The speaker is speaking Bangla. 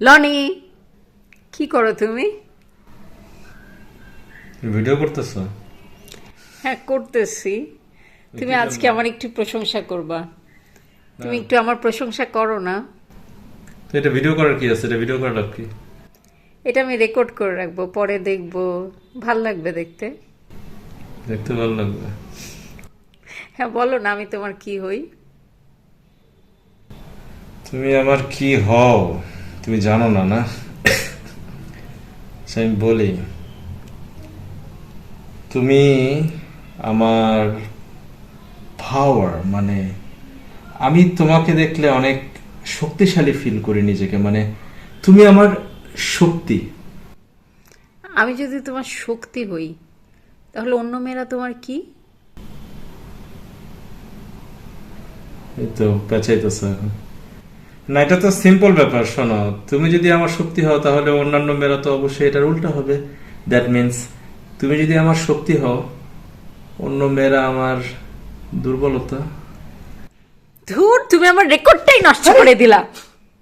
লনি, কি করো তুমি? ভিডিও করতেছো? হ্যাঁ, করতেছি। তুমি কি আজকে জন্য? আমার একটু প্রশংসা করবা। তুমি না। একটু আমার প্রশংসা করো না? তো এটা ভিডিও করার কি আছে? এটা ভিডিও করার লাভ কি? এটা আমি রেকর্ড করে রাখবো, পরে দেখবো, ভাল লাগবে দেখতে। দেখতে ভালো লাগবে। হ্যাঁ, বলো না, আমি তোমার কি হই? তুমি আমার কি হও তুমি জানো না, না? আচ্ছা, আমি বলি। তুমি আমার পাওয়ার, মানে আমি তোমাকে দেখলে অনেক শক্তিশালী ফিল করি নিজেকে, মানে তুমি আমার শক্তি। আমি যদি তোমার শক্তি হই, তাহলে অন্য মেয়েরা তোমার কি? এই তো পেঁচাইতেছ এখন। না, এটা তো সিম্পল ব্যাপার। শোনো, তুমি যদি আমার শক্তি হও তাহলে অন্যান্য মেয়েরা তো অবশ্যই এটার উল্টা হবে। দ্যাট মিন্স তুমি যদি আমার শক্তি হও, অন্য মেয়েরা আমার দুর্বলতা। ধুর, তুমি আমার রেকর্ডটাই নষ্ট করে দিলা।